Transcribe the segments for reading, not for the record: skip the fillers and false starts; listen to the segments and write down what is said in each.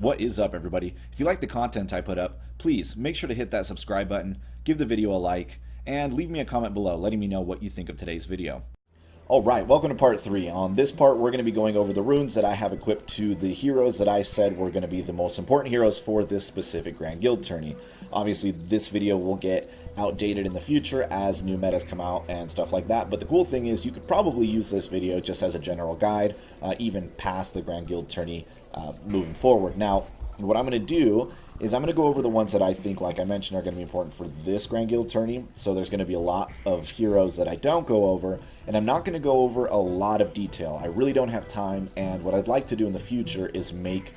What is up, everybody? If you like the content I put up, please make sure to hit that subscribe button, give the video a like, and leave me a comment below letting me know what you think of today's video. Alright, welcome to part 3. On this part, we're going to be going over the runes that I have equipped to the heroes that I said were going to be the most important heroes for this specific Grand Guild Tourney. Obviously, this video will get outdated in the future as new metas come out and stuff like that, but the cool thing is you could probably use this video just as a general guide, even past the Grand Guild Tourney moving forward. Now, what I'm going to do is I'm going to go over the ones that I think, like I mentioned, are going to be important for this Grand Guild Tourney. So there's going to be a lot of heroes that I don't go over, and I'm not going to go over a lot of detail. I really don't have time, and what I'd like to do in the future is make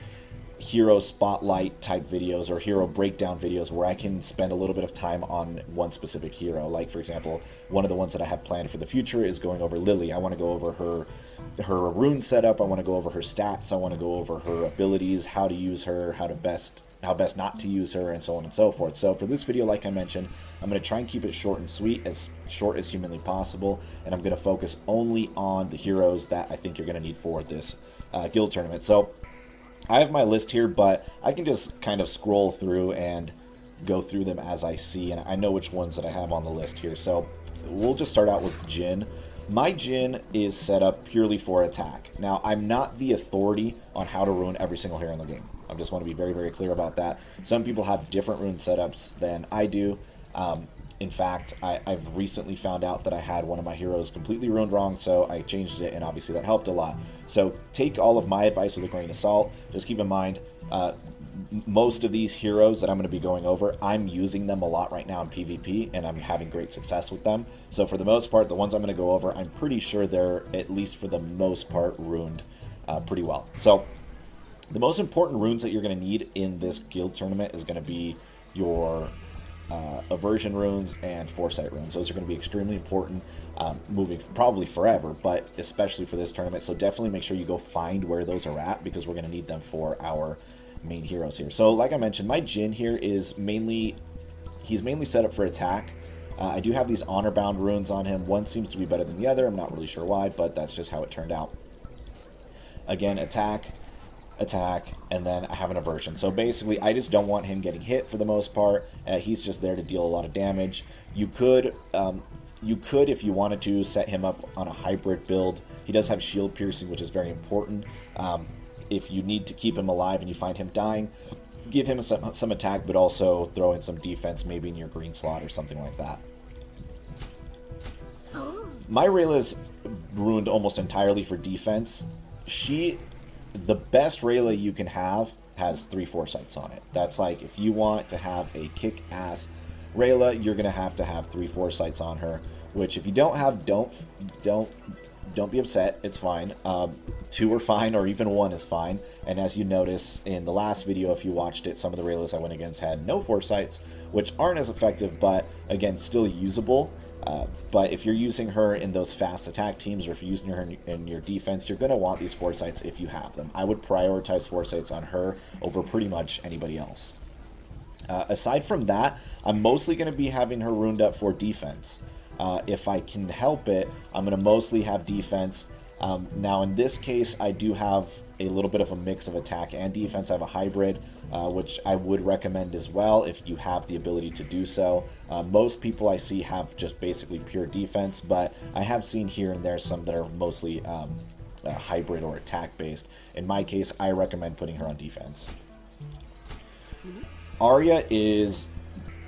hero spotlight type videos or hero breakdown videos where I can spend a little bit of time on one specific hero. Like, for example, one of the ones that I have planned for the future is going over Lily. I want to go over her rune setup, I want to go over her stats, I want to go over her abilities, how to use her, how best not to use her, and so on and so forth. So for this video, like I mentioned, I'm going to try and keep it short and sweet, as short as humanly possible, and I'm going to focus only on the heroes that I think you're going to need for this guild tournament. So I have my list here, but I can just kind of scroll through and go through them as I see, and I know which ones that I have on the list here. So we'll just start out with Jin. My Jin is set up purely for attack. Now, I'm not the authority on how to rune every single hero in the game. I just want to be very, very clear about that. Some people have different rune setups than I do. In fact, I've recently found out that I had one of my heroes completely ruined wrong, so I changed it, and obviously that helped a lot. So take all of my advice with a grain of salt. Just keep in mind, most of these heroes that I'm going to be going over, I'm using them a lot right now in PvP, and I'm having great success with them. So for the most part, the ones I'm going to go over, I'm pretty sure they're, at least for the most part, ruined pretty well. So the most important runes that you're going to need in this guild tournament is going to be your aversion runes and foresight runes. Those are going to be extremely important moving probably forever, but especially for this tournament. So definitely make sure you go find where those are at, because we're going to need them for our main heroes here. So like I mentioned, my Jin here is mainly set up for attack. I do have these honor bound runes on him. One seems to be better than the other. I'm not really sure why, but that's just how it turned out. Again, attack, and then I have an aversion. So basically, I just don't want him getting hit for the most part. He's just there to deal a lot of damage. You could, if you wanted to, set him up on a hybrid build. He does have shield piercing, which is very important. If you need to keep him alive and you find him dying, give him some attack, but also throw in some defense, maybe in your green slot or something like that. My Reyla's ruined almost entirely for defense. The best Reyla you can have has 3 foresights on it. That's like, if you want to have a kick-ass Reyla, you're going to have 3 foresights on her, which if you don't have, don't be upset. It's fine. 2 are fine, or even 1 is fine. And as you notice in the last video, if you watched it, some of the Reylas I went against had no foresights, which aren't as effective, but again, still usable. But if you're using her in those fast attack teams, or if you're using her in your defense, you're going to want these foresights if you have them. I would prioritize foresights on her over pretty much anybody else. Aside from that, I'm mostly going to be having her runed up for defense. If I can help it, I'm going to mostly have defense. Now in this case, I do have a little bit of a mix of attack and defense. I have a hybrid, which I would recommend as well if you have the ability to do so. Most people I see have just basically pure defense, but I have seen here and there some that are mostly hybrid or attack based. In my case, I recommend putting her on defense. Arya is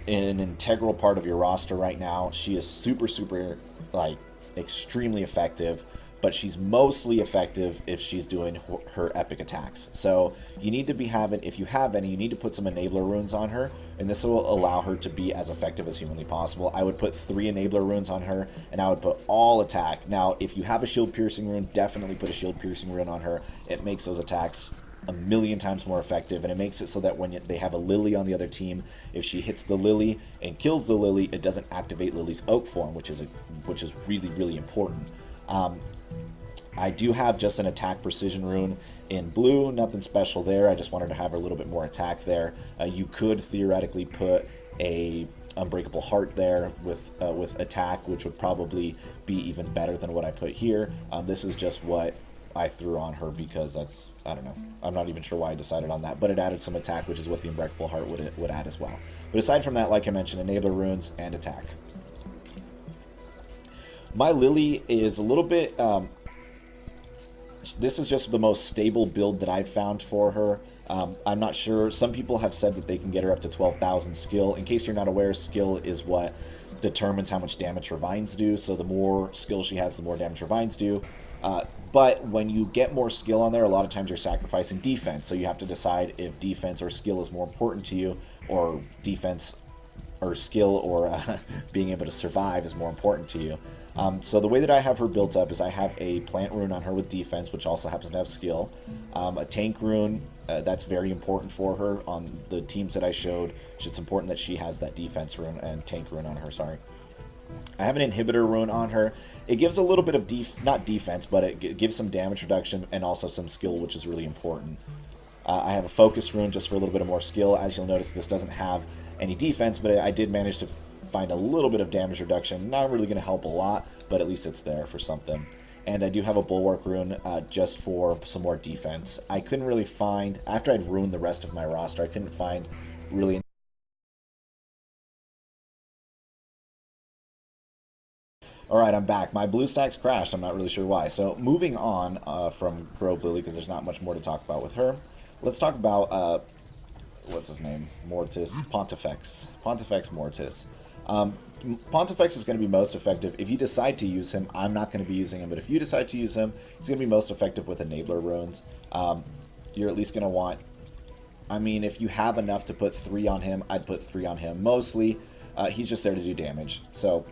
an integral part of your roster right now. She is super, like, extremely effective, but she's mostly effective if she's doing her epic attacks. So you need to be having, if you have any, you need to put some enabler runes on her, and this will allow her to be as effective as humanly possible. I would put 3 enabler runes on her, and I would put all attack. Now, if you have a shield piercing rune, definitely put a shield piercing rune on her. It makes those attacks a million times more effective, and it makes it so that when they have a Lily on the other team, if she hits the Lily and kills the Lily, it doesn't activate Lily's oak form, which is really, really important. I do have just an attack precision rune in blue, nothing special there. I just wanted to have a little bit more attack there. You could theoretically put a unbreakable heart there with attack, which would probably be even better than what I put here. This is just what I threw on her because that's, I don't know. I'm not even sure why I decided on that, but it added some attack, which is what the Unbreakable Heart would add as well. But aside from that, like I mentioned, Enabler Runes and attack. My Lily is a little bit, this is just the most stable build that I've found for her. I'm not sure. Some people have said that they can get her up to 12,000 skill. In case you're not aware, skill is what determines how much damage her vines do. So the more skill she has, the more damage her vines do. But when you get more skill on there, a lot of times you're sacrificing defense. So you have to decide if defense or skill is more important to you, or defense or skill or being able to survive is more important to you. So the way that I have her built up is I have a plant rune on her with defense, which also happens to have skill. A tank rune, that's very important for her. On the teams that I showed, it's important that she has that defense rune and tank rune on her, sorry. I have an inhibitor rune on her. It gives a little bit of, not defense, but it gives some damage reduction and also some skill, which is really important. I have a focus rune just for a little bit of more skill. As you'll notice, this doesn't have any defense, but I did manage to find a little bit of damage reduction. Not really going to help a lot, but at least it's there for something. And I do have a bulwark rune just for some more defense. I couldn't really find, after I'd ruined the rest of my roster, I couldn't find really... Alright, I'm back. My blue stacks crashed. I'm not really sure why. So moving on from Grove Lily, because there's not much more to talk about with her. Let's talk about, what's his name? Mortis. Pontifex. Pontifex Mortis. Pontifex is going to be most effective. If you decide to use him, I'm not going to be using him, but if you decide to use him, he's going to be most effective with Enabler Runes. You're at least going to want... I mean, if you have enough to put 3 on him, I'd put 3 on him. Mostly, he's just there to do damage. So...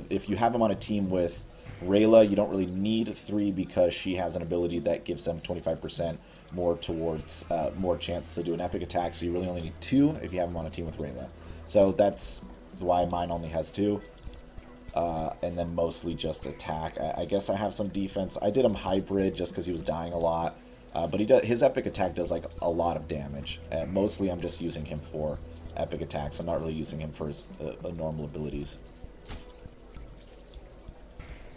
if you have him on a team with Reyla, you don't really need 3 because she has an ability that gives them 25% more towards more chance to do an epic attack. So you really only need 2 if you have him on a team with Reyla. So that's why mine only has 2. And then mostly just attack. I guess I have some defense. I did him hybrid just because he was dying a lot. But his epic attack does like a lot of damage. Mostly I'm just using him for epic attacks. I'm not really using him for his normal abilities.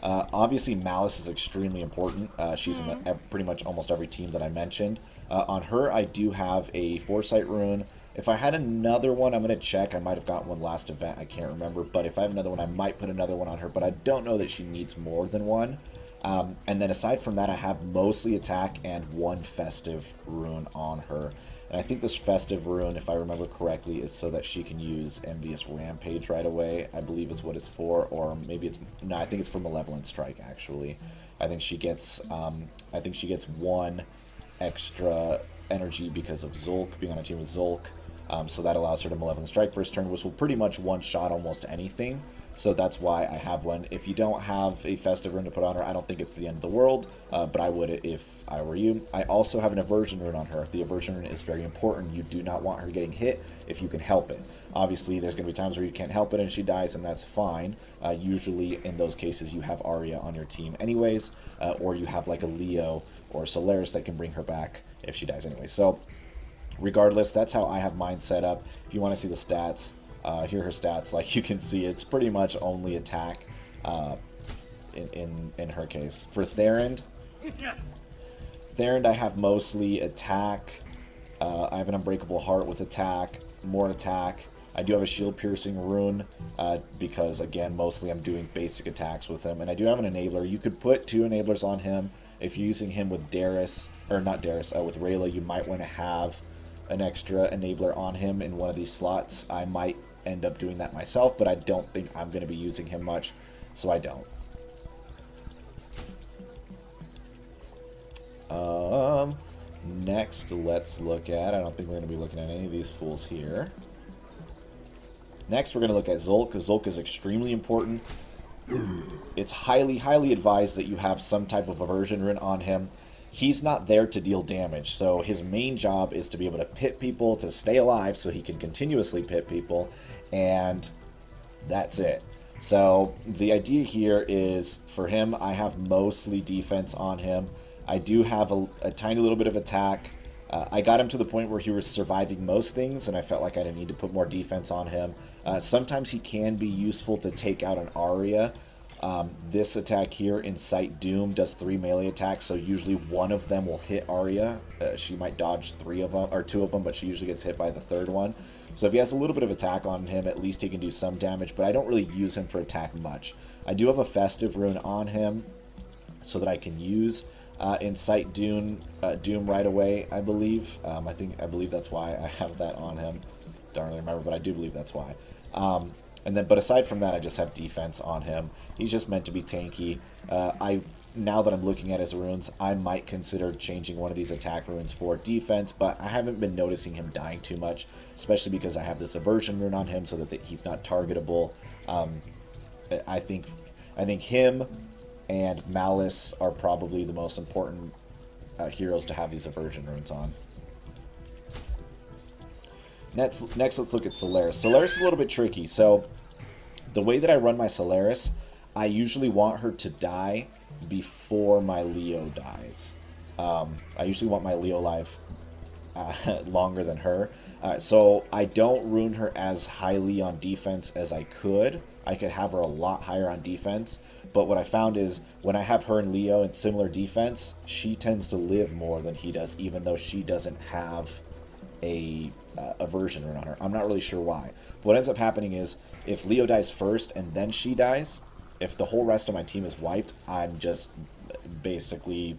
Obviously, Malice is extremely important. She's in pretty much almost every team that I mentioned. On her, I do have a Foresight rune. If I had another one, I'm going to check. I might have gotten one last event. I can't remember. But if I have another one, I might put another one on her. But I don't know that she needs more than one. And then aside from that, I have mostly attack and 1 festive rune on her. And I think this festive rune, if I remember correctly, is so that she can use Envious Rampage right away, I believe is what it's for. Or maybe it's... no, I think it's for Malevolent Strike, actually. I think she gets 1 extra energy because of Zulk, being on a team with Zulk. So that allows her to Malevolent Strike first turn, which will pretty much one-shot almost anything. So that's why I have one. If you don't have a festive rune to put on her, I don't think it's the end of the world, but I would if I were you. I also have an aversion rune on her. The aversion rune is very important. You do not want her getting hit if you can help it. Obviously, there's going to be times where you can't help it and she dies, and that's fine. Usually, in those cases, you have Arya on your team anyways, or you have like a Leo or Solaris that can bring her back if she dies anyway. So, regardless, that's how I have mine set up. If you want to see the stats... here are her stats. Like you can see, it's pretty much only attack in her case. For Therend, I have mostly attack. I have an Unbreakable Heart with attack, more attack. I do have a Shield Piercing rune because, again, mostly I'm doing basic attacks with him. And I do have an Enabler. You could put 2 Enablers on him. If you're using him with Darius, or not Darius, with Reyla, you might want to have an extra Enabler on him in one of these slots. I might end up doing that myself, but I don't think I'm going to be using him much, so I don't. Next, let's look at... I don't think we're going to be looking at any of these fools here. Next, we're going to look at Zulk, because Zulk is extremely important. It's highly, highly advised that you have some type of aversion rune on him. He's not there to deal damage, so his main job is to be able to pit people, to stay alive so he can continuously pit people, and that's it. So the idea here is, for him, I have mostly defense on him. I do have a tiny little bit of attack. I got him to the point where he was surviving most things, and I felt like I didn't need to put more defense on him. Sometimes he can be useful to take out an Arya, This attack here, Incite Doom, does 3 melee attacks, so usually one of them will hit Arya. She might dodge 3 of them, or 2 of them, but she usually gets hit by the 3rd one. So if he has a little bit of attack on him, at least he can do some damage, but I don't really use him for attack much. I do have a Festive Rune on him so that I can use Incite Doom right away, I believe. I believe that's why I have that on him. Don't really remember, but I do believe that's why. But aside from that, I just have defense on him. He's just meant to be tanky. Now that I'm looking at his runes, I might consider changing one of these attack runes for defense, but I haven't been noticing him dying too much, especially because I have this aversion rune on him so that he's not targetable. I think him and Malice are probably the most important heroes to have these aversion runes on. Next, let's look at Solaris. Solaris is a little bit tricky. So the way that I run my Solaris, I usually want her to die before my Leo dies. I usually want my Leo life longer than her. So I don't rune her as highly on defense as I could. I could have her a lot higher on defense. But what I found is when I have her and Leo in similar defense, she tends to live more than he does, even though she doesn't have a aversion rune on her. I'm not really sure why. But what ends up happening is if Leo dies first and then she dies, if the whole rest of my team is wiped, I'm just basically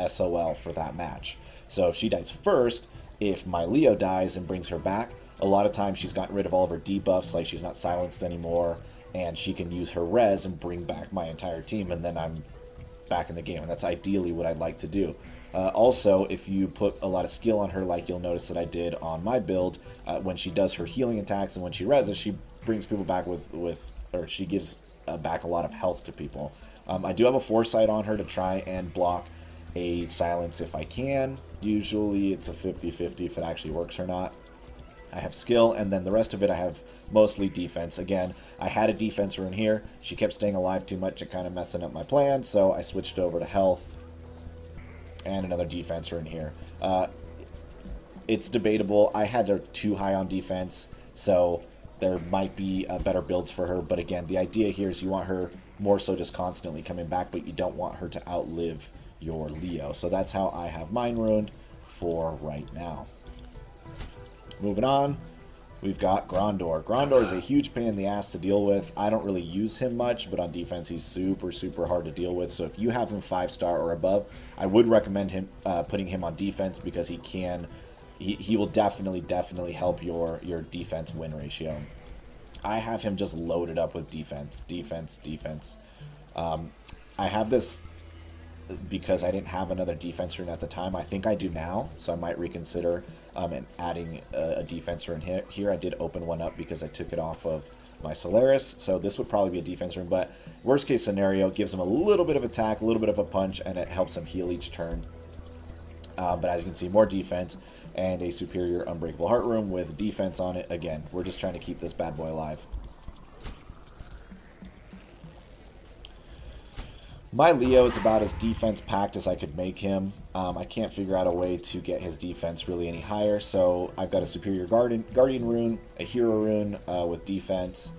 SOL for that match. So if she dies first, if my Leo dies and brings her back, a lot of times she's gotten rid of all of her debuffs, like she's not silenced anymore, and she can use her res and bring back my entire team, and then I'm back in the game, and that's ideally what I'd like to do. Also, if you put a lot of skill on her, like you'll notice that I did on my build, when she does her healing attacks and when she reses, she brings people back or she gives back a lot of health to people. I do have a foresight on her to try and block a silence if I can. Usually it's a 50-50 if it actually works or not. I have skill, and then the rest of it I have mostly defense. Again, I had a defense rune here. She kept staying alive too much and kind of messing up my plan, so I switched over to health and another defense rune here. It's debatable. I had her too high on defense, so there might be better builds for her. But again, the idea here is you want her more so just constantly coming back, but you don't want her to outlive your Leo. So that's how I have mine ruined for right now. Moving on, we've got Grondor. Grondor is a huge pain in the ass to deal with. I don't really use him much, but on defense he's super, super hard to deal with. So if you have him 5-star or above, I would recommend him putting him on defense, because he will definitely help your defense win ratio. I have him just loaded up with defense. I have this because I didn't have another defense rune at the time. I think I do now, so I might reconsider and adding a defense rune here. I did open one up because I took it off of my Solaris, so this would probably be a defense rune, but worst case scenario, gives him a little bit of attack, a little bit of a punch, and it helps him heal each turn. But as you can see, more defense and a superior Unbreakable Heart rune with defense on it. Again, we're just trying to keep this bad boy alive. My Leo is about as defense packed as I could make him. I can't figure out a way to get his defense really any higher, so I've got a superior guardian rune, a hero rune with defense,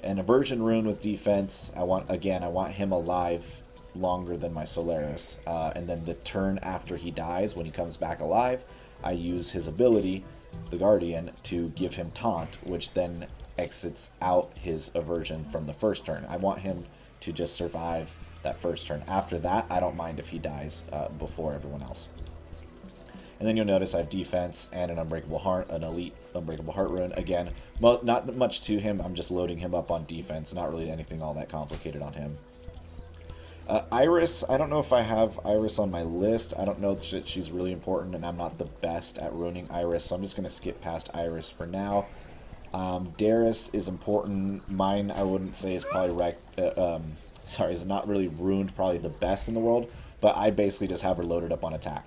an aversion rune with defense. I want him alive longer than my Solaris, and then the turn after he dies, when he comes back alive, I use his ability, the Guardian, to give him taunt, which then exits out his aversion from the first turn. I want him to just survive that first turn. After that, I don't mind if he dies before everyone else. And then you'll notice I have defense and an Unbreakable Heart, an elite Unbreakable Heart rune. Again, not much to him. I'm just loading him up on defense. Not really anything all that complicated on him. Iris, I don't know if I have Iris on my list. I don't know that she's really important, and I'm not the best at ruining Iris, so I'm just going to skip past Iris for now. Darius is important. Mine, I wouldn't say is probably is not really ruined, probably the best in the world, but I basically just have her loaded up on attack.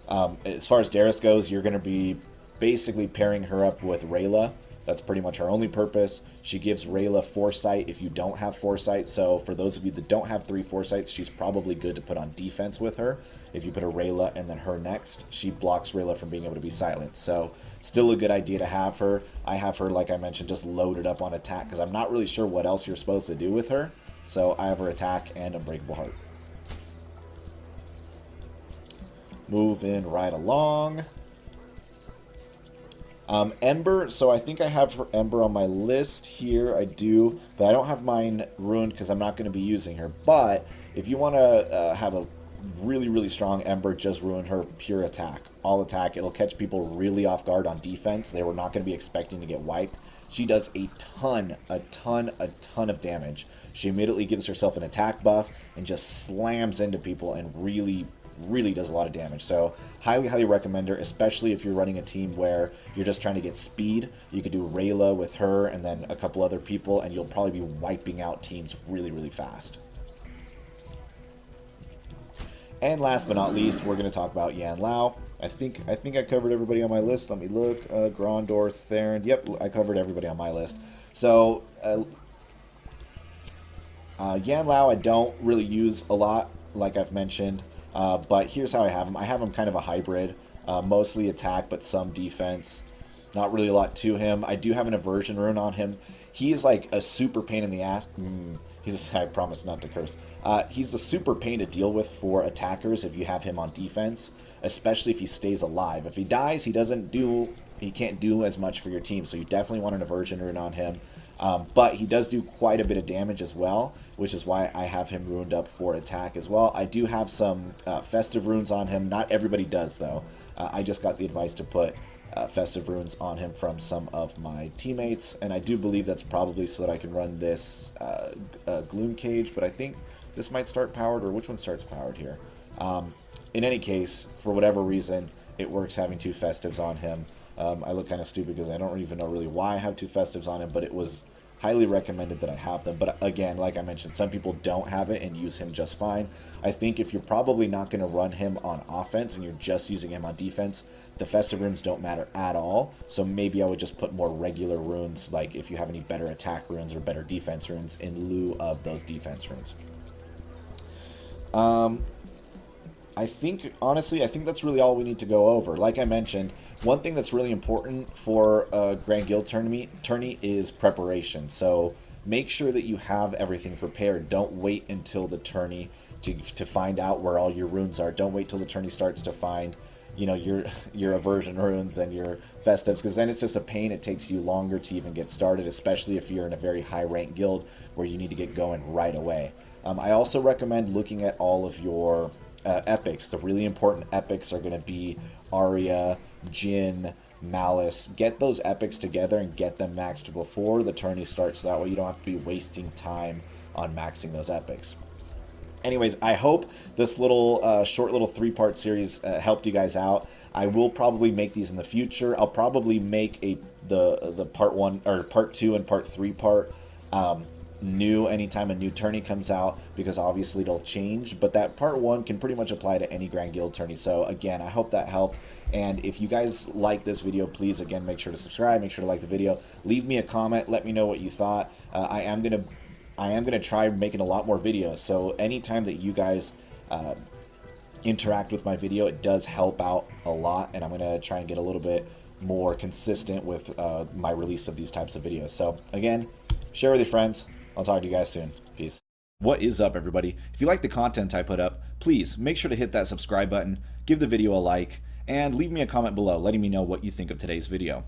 As far as Darius goes, you're going to be basically pairing her up with Reyla. That's pretty much her only purpose. She gives Reyla foresight if you don't have foresight, so for those of you that don't have 3 foresights, she's probably good to put on defense with her. If you put a Reyla and then her next, she blocks Reyla from being able to be silenced, so still a good idea to have her. I have her, like I mentioned, just loaded up on attack, because I'm not really sure what else you're supposed to do with her. So I have her attack and Unbreakable Heart. Moving right along. Ember, so I think I have her Ember on my list here. I do, but I don't have mine ruined because I'm not going to be using her. But if you want to have a really, really strong Ember, just ruin her pure attack. All attack. It'll catch people really off guard on defense. They were not going to be expecting to get wiped. She does a ton of damage. She immediately gives herself an attack buff and just slams into people and really does a lot of damage. So highly recommend her, especially if you're running a team where you're just trying to get speed. You could do Reyla with her and then a couple other people, and you'll probably be wiping out teams really fast. And last but not least, we're going to talk about Yan Luo. I think I covered everybody on my list. Let me look. Grondor, Theron. Yep, I covered everybody on my list. So Yan Luo I don't really use a lot, like I've mentioned. But here's how I have him. I have him kind of a hybrid, mostly attack, but some defense. Not really a lot to him. I do have an aversion rune on him. He is like a super pain in the ass. I promise not to curse. He's a super pain to deal with for attackers if you have him on defense, especially if he stays alive. If he dies, he can't do as much for your team, so you definitely want an aversion rune on him. But he does do quite a bit of damage as well, which is why I have him ruined up for attack as well. I do have some festive runes on him. Not everybody does, though. I just got the advice to put festive runes on him from some of my teammates, and I do believe that's probably so that I can run this Gloom Cage, but I think this might start powered, or which one starts powered here? In any case, for whatever reason, it works having two festives on him. I look kind of stupid because I don't even know really why I have two festives on him, but it was highly recommended that I have them. But again, like I mentioned, some people don't have it and use him just fine. I think if you're probably not going to run him on offense and you're just using him on defense, the festive runes don't matter at all. So maybe I would just put more regular runes, like if you have any better attack runes or better defense runes, in lieu of those defense runes. I think, honestly, I think that's really all we need to go over. Like I mentioned, one thing that's really important for a Grand Guild Tourney is preparation. So make sure that you have everything prepared. Don't wait until the tourney to find out where all your runes are. Don't wait till the tourney starts to find, you know, your aversion runes and your festives, because then it's just a pain. It takes you longer to even get started, especially if you're in a very high rank guild where you need to get going right away. I also recommend looking at all of your epics. The really important epics are going to be Arya, Jin, Malice. Get those epics together and get them maxed before the tourney starts, so that way you don't have to be wasting time on maxing those epics. Anyways, I hope this little short little 3-part series helped you guys out. I will probably make these in the future. I'll probably make the part 1 or part 2 and part 3 part new anytime a new tourney comes out, because obviously it'll change, but that part 1 can pretty much apply to any Grand Guild Tourney. So again, I hope that helped, and if you guys like this video, please again make sure to subscribe, make sure to like the video, leave me a comment, let me know what you thought. I am gonna try making a lot more videos, so anytime that you guys interact with my video, it does help out a lot, and I'm gonna try and get a little bit more consistent with my release of these types of videos. So again, share with your friends. I'll talk to you guys soon. Peace. What is up, everybody? If you like the content I put up, please make sure to hit that subscribe button, give the video a like, and leave me a comment below letting me know what you think of today's video.